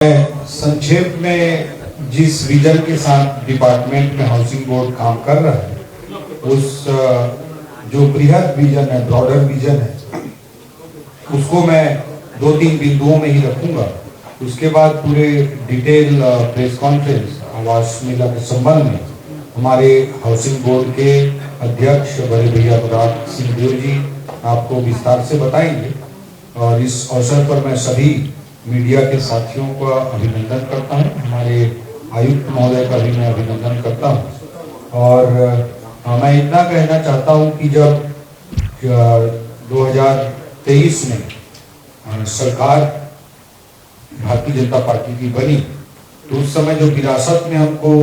संक्षेप में जिस विजन के साथ डिपार्टमेंट में हाउसिंग बोर्ड काम कर रहा है, उस जो बृहद विजन है, ब्रॉडर विजन है, उसको मैं 2-3 बिंदुओं में ही रखूंगा। उसके बाद पूरे डिटेल प्रेस कॉन्फ्रेंस आवास मेला के संबंध में हमारे हाउसिंग बोर्ड के अध्यक्ष बड़े भैया बराग सिंह देव जी आपको विस्तार से बताएंगे। और इस अवसर पर मैं सभी मीडिया के साथियों का अभिनंदन करता हूं, हमारे आयुक्त महोदय का भी मैं अभिनंदन करता हूं। और मैं इतना कहना चाहता हूं कि जब 2023 में सरकार भारतीय जनता पार्टी की बनी, तो उस समय जो विरासत में हमको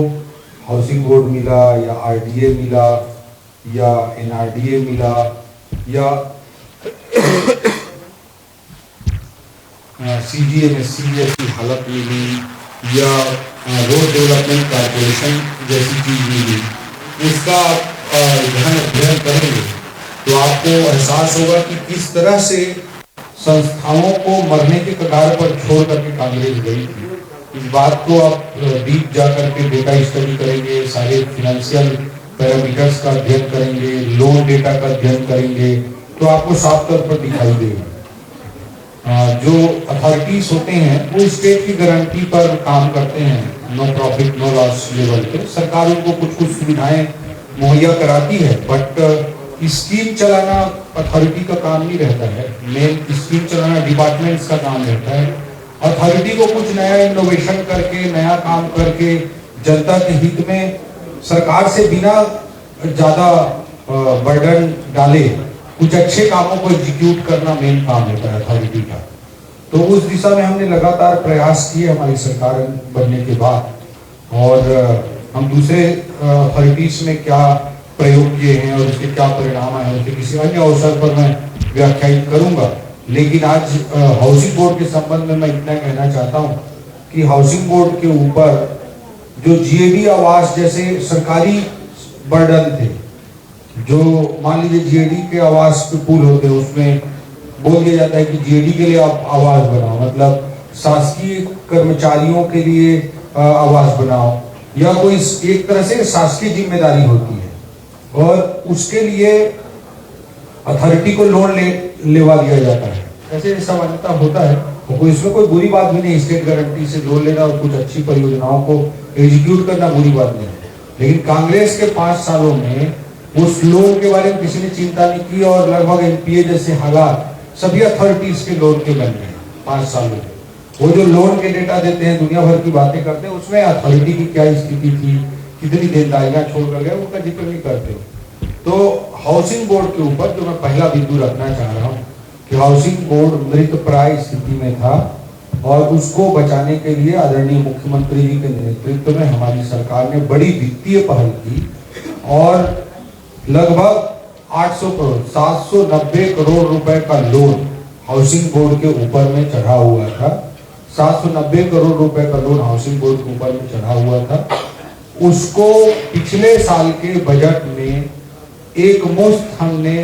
हाउसिंग बोर्ड मिला या आरडीए मिला या एनआरडीए मिला या सीजीएमएससी जैसी हालत मिली या रोड डेवलपमेंट कॉर्पोरेशन जैसी चीज मिली, इसका ध्यान अध्ययन करेंगे तो आपको एहसास होगा कि किस तरह से संस्थाओं को मरने के कगार पर छोड़ करके कांग्रेस गई थी। इस बात को आप डीप जा करके डेटा स्टडी करेंगे, सारे फाइनेंशियल पैरामीटर्स का अध्ययन करेंगे, लोन डेटा का अध्ययन करेंगे, तो आपको साफ तौर पर दिखाई देगा। जो अथॉरिटीज होते हैं वो स्टेट की गारंटी पर काम करते हैं, no profit no loss level पे। सरकार उनको कुछ सुविधाएं मुहैया कराती है, बट स्कीम चलाना अथॉरिटी का काम नहीं रहता है। मेन स्कीम चलाना डिपार्टमेंट्स का काम रहता है। अथॉरिटी को कुछ नया इनोवेशन करके, नया काम करके जनता के हित में सरकार से बिना ज्यादा बर्डन डाले कुछ अच्छे कामों को एग्जीक्यूट करना मेन काम होता है अथॉरिटी का। तो उस दिशा में हमने लगातार प्रयास किए हमारी सरकार बनने के बाद। और हम दूसरे अथॉरिटीज में क्या प्रयोग किए हैं और उसके क्या परिणाम आए, उसके किसी अन्य अवसर पर मैं व्याख्यायित करूंगा। लेकिन आज हाउसिंग बोर्ड के संबंध में मैं इतना कहना चाहता हूं कि हाउसिंग बोर्ड के ऊपर जो जीएडी आवास जैसे सरकारी बर्डन थे, जो मान लीजिए जीएडी के आवास पे पुल होते हैं, उसमें बोल दिया जाता है कि जीएडी के लिए आप आवास बनाओ, मतलब शासकीय कर्मचारियों के लिए आवास बनाओ, या कोई एक तरह से शासकीय जिम्मेदारी होती है और उसके लिए अथॉरिटी को लोन लेवा दिया जाता है। ऐसे सामान्यता होता है, तो इसमें कोई बुरी बात भी नहीं। स्टेट गारंटी से लोन लेना और कुछ अच्छी परियोजनाओं को एग्जीक्यूट करना बुरी बात नहीं है। लेकिन कांग्रेस के 5 सालों में उस लोन के बारे में किसी ने चिंता नहीं की और लगभग एनपीए जैसे हालात सभी अथॉरिटीज के लोन के बन गए 5 सालों में। वो जो लोन के डेटा देते हैं, दुनिया भर की बातें करते हैं, उसमें अथॉरिटी की क्या स्थिति थी, कितनी देनदारियां छोड़ कर गए, उनका जिक्र नहीं करते। तो हाउसिंग बोर्ड के ऊपर जो मैं पहला बिंदु रखना चाह रहा हूँ कि हाउसिंग बोर्ड मृतप्राय स्थिति में था और उसको बचाने के लिए आदरणीय मुख्यमंत्री जी के नेतृत्व में हमारी सरकार ने बड़ी वित्तीय पहल की और लगभग 800 करोड़ 790 करोड़ रुपए का लोन हाउसिंग बोर्ड के ऊपर में चढ़ा हुआ था। 790 करोड़ रुपए का लोन हाउसिंग बोर्ड के ऊपर में चढ़ा हुआ था। उसको पिछले साल के बजट में एक मुश्त हमने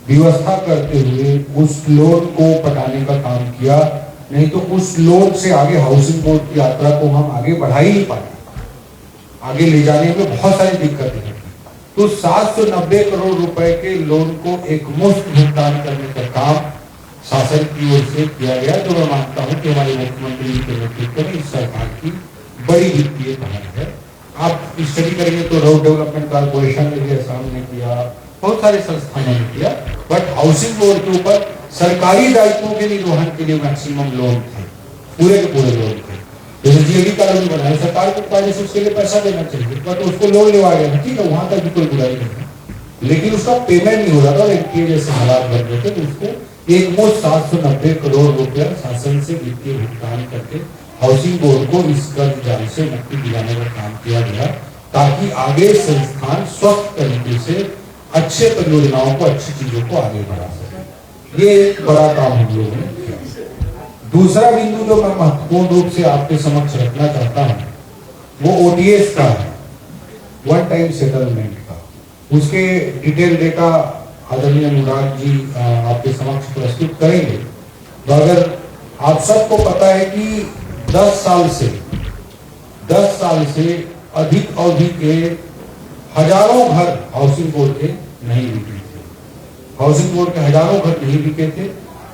व्यवस्था करते हुए उस लोन को पटाने का काम किया, नहीं तो उस लोन से आगे हाउसिंग बोर्ड की यात्रा को हम आगे बढ़ा ही नहीं पाए। आगे ले जाने में बहुत सारी दिक्कतें हैं। तो 790 करोड़ रुपए के लोन को एक मुफ्त भुगतान करने का काम शासन की ओर से किया गया, जो मैं मानता हूं कि हमारे मुख्यमंत्री जी के नेतृत्व में इस सरकार की बड़ी वित्तीय पहल है। आप स्टडी करेंगे तो रोड डेवलपमेंट कॉर्पोरेशन ने भी असम ने किया, बहुत सारे संस्थानों ने किया, बट हाउसिंग बोर्ड के ऊपर सरकारी दायित्वों के निर्वहन के लिए मैक्सिमम लोन थे, पूरे के पूरे लोन थे। जैसे जीएडी कानून बनाया, सरकार को पाने से उसके लिए पैसा देना चाहिए, बट उसको लोन लेवा गया, ठीक है, वहां तक भी कोई बुराई नहीं है, लेकिन उसका पेमेंट नहीं हो रहा था। एनपीए जैसे हालात बन गए थे, तो उसको एक मुश्त 790 करोड़ रुपया शासन से वित्तीय भुगतान करके हाउसिंग बोर्ड को इस कर्ज जाल से मुक्ति दिलाने का काम किया गया, ताकि आगे संस्थान स्वस्थ तरीके से अच्छे परियोजनाओं को, अच्छी चीजों को आगे बढ़ा सके। ये एक बड़ा काम हम लोगों ने किया। दूसरा बिंदु जो मैं महत्वपूर्ण रूप से आपके समक्ष रखना चाहता हूं, वो ओटीएस का है, वन टाइम सेटलमेंट का। उसके डिटेल डेटा आदरणीय अनुराग जी आपके समक्ष प्रस्तुत करेंगे। तो अगर आप सबको पता है कि 10 साल से अधिक अवधि के हजारों घर हाउसिंग बोर्ड के नहीं बिके थे। हाउसिंग बोर्ड के हजारों घर नहीं बिके थे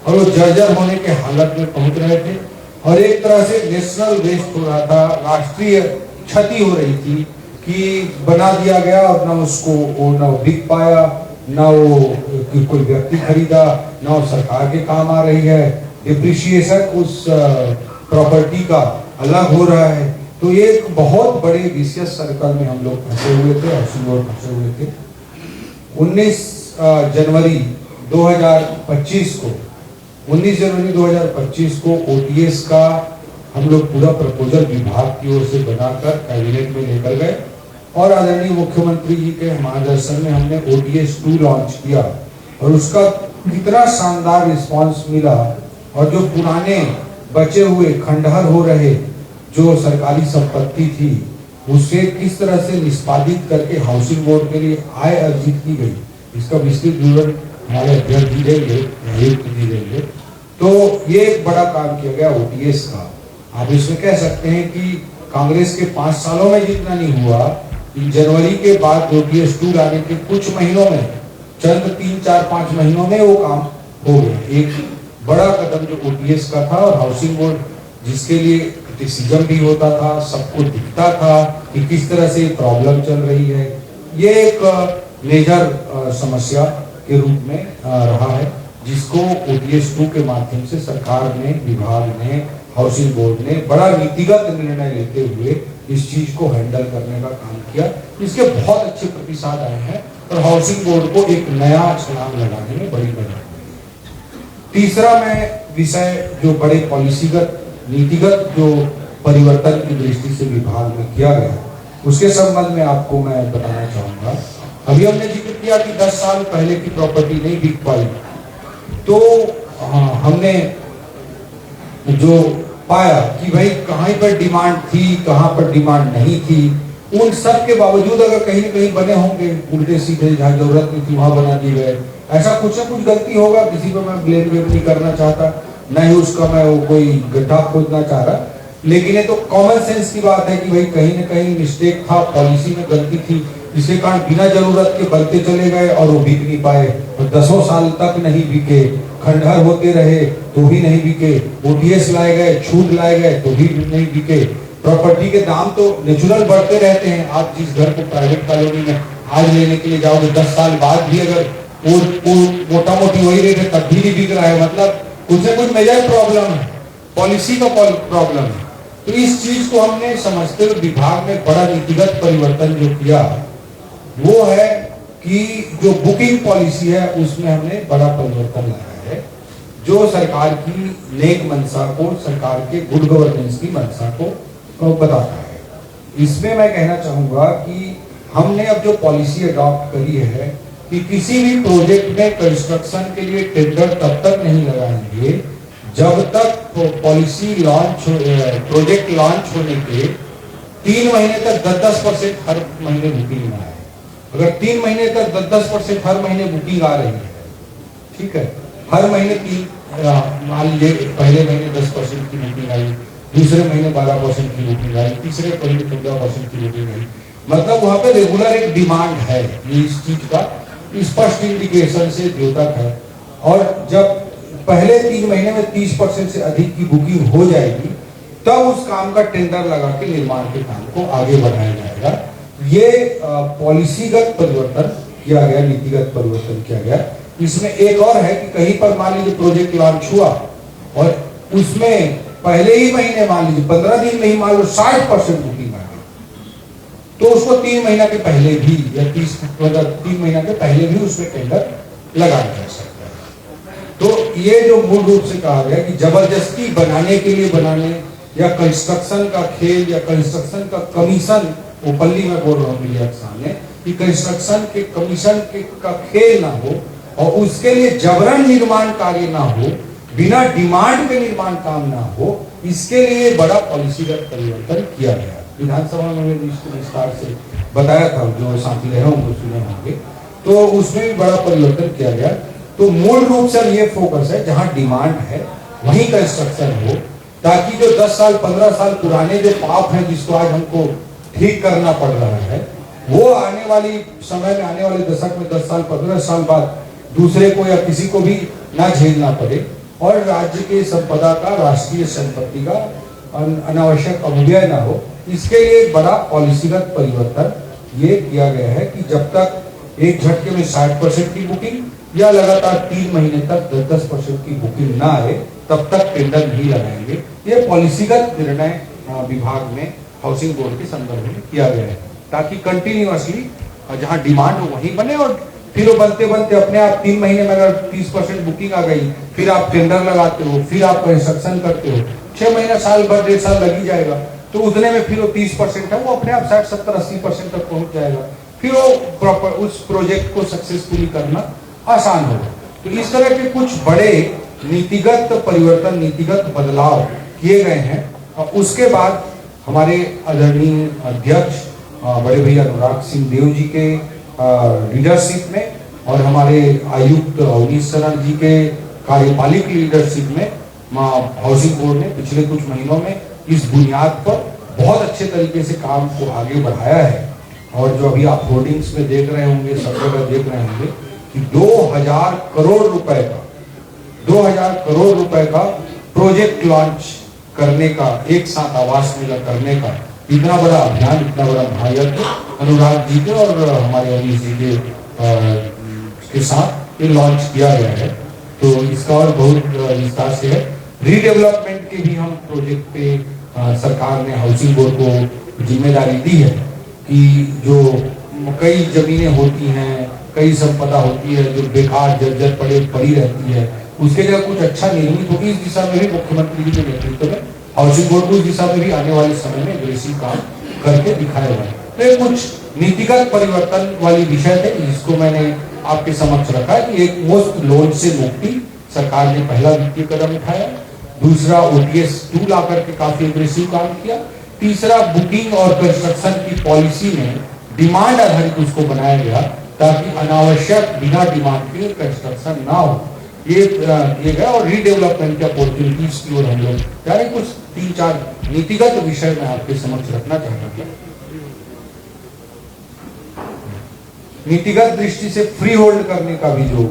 और वो जर्जर होने के हालत में पहुंच रहे थे और एक तरह से नेशनल वेस्ट हो रहा था, राष्ट्रीय क्षति हो रही थी कि बना दिया गया और ना उसको वो ना बिक पाया, ना वो कोई व्यक्ति खरीदा, ना वो सरकार के काम आ रही है, डिप्रिशिएशन उस प्रॉपर्टी का अलग हो रहा है। तो ये एक बहुत बड़े विशेष सर्कल में हम लोग फंसे हुए थे, हाउसिंग बोर्ड फंसे हुए थे। 19 जनवरी 2025 को ओटीएस का हम लोग पूरा प्रपोजल विभाग की ओर से बनाकर कैबिनेट में लेकर गए और आदरणीय मुख्यमंत्री जी के मार्गदर्शन में हमने ओटीएस 2 लॉन्च किया और उसका कितना शानदार रिस्पांस मिला और जो पुराने बचे हुए खंडहर हो रहे जो सरकारी संपत्ति थी उसे किस तरह से निष्पादित करके हाउसिंग बोर्ड के लिए आय अर्जित की गई, इसका विस्तृत विवरण हमारे अध्यक्ष दी देंगे। तो ये एक बड़ा काम किया गया ओटीएस का। आप इसमें कह सकते हैं कि कांग्रेस के 5 सालों में जितना नहीं हुआ, जनवरी के बाद ओटीएस 2 लाने के कुछ महीनों में, चंद 3-4-5 महीनों में वो काम हो गया। एक बड़ा कदम जो ओटीएस का था और हाउसिंग बोर्ड जिसके लिए क्रिटिसिज्म भी होता था, सबको दिखता था कि किस तरह से प्रॉब्लम चल रही है, ये एक मेजर समस्या के रूप में रहा है जिसको ओटीएस 2 के माध्यम से सरकार ने, विभाग ने, हाउसिंग बोर्ड ने बड़ा नीतिगत निर्णय लेते हुए इस चीज को हैंडल करने का काम किया। इसके बहुत अच्छे प्रतिसाद आए हैं और हाउसिंग बोर्ड को एक नया छलांग लगाने में बड़ी मदद मिली। तीसरा मैं विषय जो बड़े पॉलिसीगत, नीतिगत जो परिवर्तन की दृष्टि से विभाग में किया गया उसके संबंध में आपको मैं बताना चाहूंगा। अभी हमने जिक्र किया कि 10 साल पहले की प्रॉपर्टी नहीं बिक पाई, तो हमने जो पाया कि भाई कहाँ पर डिमांड थी, कहाँ पर डिमांड नहीं थी, उन सब के बावजूद अगर कहीं न कहीं बने होंगे उल्टे सीधे, जहाँ जरूरत नहीं थी वहां बना दिए गए, ऐसा कुछ ना कुछ गलती होगा। किसी को मैं ब्लेम नहीं करना चाहता, न ही उसका मैं वो कोई गड्ढा खोदना चाह रहा, लेकिन ये तो कॉमन सेंस की बात है कि भाई कहीं न कहीं मिस्टेक था, पॉलिसी में गलती थी, जिसके कारण बिना जरूरत के बनते चले गए और वो बिक नहीं पाए और 10 साल तक नहीं बिके, खंडहर होते रहे तो भी नहीं बिके, ओटीएस लाए गए, छूट लाए गए तो भी नहीं बिके। प्रॉपर्टी के दाम तो नेचुरल बढ़ते रहते हैं। आप जिस घर को प्राइवेट कॉलोनी में आज लेने के लिए जाओगे 10 साल बाद भी अगर वो मोटा मोटी वही रेट है तब भी नहीं बिक रहा है, मतलब कुछ न कुछ मेजर प्रॉब्लम है, पॉलिसी का प्रॉब्लम है। तो इस चीज को हमने समझते हुए विभाग में बड़ा नीतिगत परिवर्तन जो किया वो है कि जो बुकिंग पॉलिसी है उसमें हमने बड़ा परिवर्तन लाया है, जो सरकार की नेक मंशा को, सरकार के गुड गवर्नेंस की मंशा को बताता है। इसमें मैं कहना चाहूंगा कि हमने अब जो पॉलिसी अडॉप्ट करी है कि किसी भी प्रोजेक्ट में कंस्ट्रक्शन के लिए टेंडर तब तक नहीं लगाएंगे जब तक पॉलिसी लॉन्च, प्रोजेक्ट लॉन्च होने के 3 महीने तक 10% हर महीने बुकिंग ना आए। अगर 3 महीने तक 10% हर महीने बुकिंग आ रही है, ठीक है, हर महीने 3, मान लीजिए पहले महीने 10% की बुकिंग आई, दूसरे महीने 12% की बुकिंग आई, तीसरे महीने 14% की बुकिंग आई, मतलब वहां पे रेगुलर एक डिमांड है, ये इस चीज का स्पष्ट इंडिकेशन से द्योतक है। और जब पहले 3 महीने में 30% से अधिक की बुकिंग हो जाएगी तब उस काम का टेंडर लगा के निर्माण के काम को आगे बढ़ाया जाएगा। ये पॉलिसीगत परिवर्तन किया गया, नीतिगत परिवर्तन किया गया। इसमें एक और है कि कहीं पर मान लीजिए प्रोजेक्ट लॉन्च हुआ और उसमें पहले ही महीने मान लीजिए 15 दिन में ही मान लो 60% बुकिंग आ गई, तो उसको 3 महीना के पहले भी या 3 महीना के पहले भी उसमें टेंडर लगाया जा सकता है। तो ये जो मूल रूप से कहा गया कि जबरदस्ती बनाने के लिए बनाने या कंस्ट्रक्शन का खेल या कंस्ट्रक्शन का कमीशन, ओपनली मैं बोल रहा हूँ मीडिया के सामने कि कंस्ट्रक्शन के कमीशन का खेल ना हो और उसके लिए जबरन निर्माण कार्य ना हो, बिना डिमांड के निर्माण काम ना हो, इसके लिए बड़ा पॉलिसीगत परिवर्तन किया गया। विधानसभा में विस्तार से बताया था, जो साथी रहे होंगे सुने होंगे, तो उसमें भी बड़ा परिवर्तन किया गया। तो मूल रूप से ये फोकस है जहां डिमांड है वहीं कंस्ट्रक्शन हो, ताकि जो 10 साल 15 साल पुराने जो पाप हैं जिसको आज हमको ठीक करना पड़ रहा है, वो आने वाली समय में, आने वाले दशक में 10 साल 15 साल बाद दूसरे को या किसी को भी ना झेलना पड़े, और राज्य के संपदा का, राष्ट्रीय संपत्ति का अनावश्यक अपव्यय ना हो। इसके लिए एक बड़ा पॉलिसीगत परिवर्तन ये किया गया है कि जब तक एक झटके में 60% की बुकिंग या लगातार 3 महीने तक 10% की बुकिंग ना आए, तब तक टेंडर नहीं लगाएंगे। ये पॉलिसीगत निर्णय विभाग में हाउसिंग बोर्ड के संदर्भ में किया गया है, ताकि कंटिन्यूअसली जहां डिमांड हो वहीं बने, और फिर वो बनते बनते अपने आप 3 महीने में अगर 30% बुकिंग आ गई, फिर आप टेंडर लगाते हो, फिर आप कंस्ट्रक्शन करते हो, 6 महीना, साल भर, 1.5 साल लग ही जाएगा। तो उतने में फिर वो 30% है वो अपने आप 60, 70, 80% तक पहुंच जाएगा। फिर वो प्रॉपर उस प्रोजेक्ट को सक्सेसफुली करना आसान होगा। तो इस तरह के कुछ बड़े नीतिगत परिवर्तन, नीतिगत बदलाव किए गए हैं। और उसके बाद हमारे आदरणीय अध्यक्ष बड़े भैया अनुराग सिंह देव जी के लीडरशिप में और हमारे आयुक्त अवनीश शरण जी के कार्यपालिक लीडरशिप में हाउसिंग बोर्ड ने पिछले कुछ महीनों में इस बुनियाद पर बहुत अच्छे तरीके से काम को आगे बढ़ाया है। और जो अभी आप होर्डिंग्स में देख रहे होंगे, सब जगह देख रहे होंगे कि 2000 करोड़ रुपए का 2000 करोड़ रुपए का प्रोजेक्ट लॉन्च करने का, एक साथ आवास मेला करने का इतना बड़ा अभियान, इतना बड़ा महायज्ञ अनुराग जी के और हमारे अवनीश जी के साथ ये लॉन्च किया गया है। तो इसका और बहुत विस्तार से है। रीडेवलपमेंट के भी हम प्रोजेक्ट पे सरकार ने हाउसिंग बोर्ड को जिम्मेदारी दी है कि जो कई जमीनें होती हैं, कई संपदा होती है जो बेकार जर्जर पड़ी रहती है, उसके जगह कुछ अच्छा निर्मित होगी। इस दिशा में भी मुख्यमंत्री जी के नेतृत्व में हाउसिंग बोर्ड को इस दिशा में भी आने वाले समय में अग्रेसिव काम करके दिखाएगा। तो ये कुछ नीतिगत परिवर्तन वाली विषय थे जिसको मैंने आपके समक्ष रखा है कि एक मुफ्त लोन से मुक्ति, सरकार ने पहला वित्तीय कदम उठाया। दूसरा, OTS 2 ला करके काफी अग्रेसिव काम किया। तीसरा, बुकिंग और कंस्ट्रक्शन की पॉलिसी में डिमांड आधारित उसको बनाया गया ताकि अनावश्यक बिना डिमांड के कंस्ट्रक्शन ना हो, ये किए गए। और रीडेवलपमेंट के अपॉर्चुनिटीज की ओर हम लोग यानी कुछ 3-4 नीतिगत विषय में आपके समक्ष रखना चाहता था। नीतिगत दृष्टि से फ्री होल्ड करने का भी जो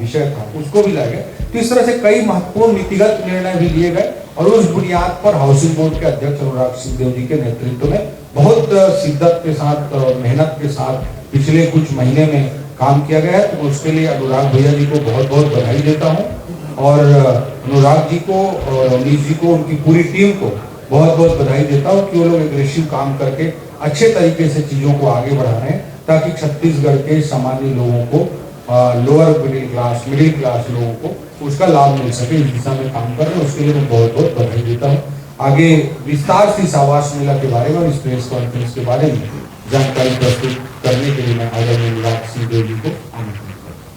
विषय था उसको भी लाया गया। तो इस तरह से कई महत्वपूर्ण नीतिगत निर्णय भी लिए गए और उस बुनियाद पर हाउसिंग बोर्ड के अध्यक्ष अनुराग सिंह देव जी के नेतृत्व में बहुत शिद्दत के साथ और मेहनत के साथ पिछले कुछ महीने में काम किया गया है। तो उसके लिए अनुराग भैया जी को बहुत बहुत बधाई देता हूँ और अनुराग जी को और अवनीश जी को, उनकी पूरी टीम को बहुत बहुत बधाई देता हूँ कि वो लोग एग्रेसिव काम करके अच्छे तरीके से चीजों को आगे बढ़ा रहे हैं ताकि छत्तीसगढ़ के सामान्य लोगों को, लोअर मिडिल क्लास लोगों को उसका लाभ मिल सके। इस दिशा में काम कर रहे हैं, उसके लिए मैं बहुत बहुत बधाई देता हूँ। आगे विस्तार से इस आवास मेला के बारे में और इस प्रेस कॉन्फ्रेंस के बारे में जानकारी प्रस्तुत करने के लिए मैं आदरणीय अनुराग सिंह देव जी को आमंत्रित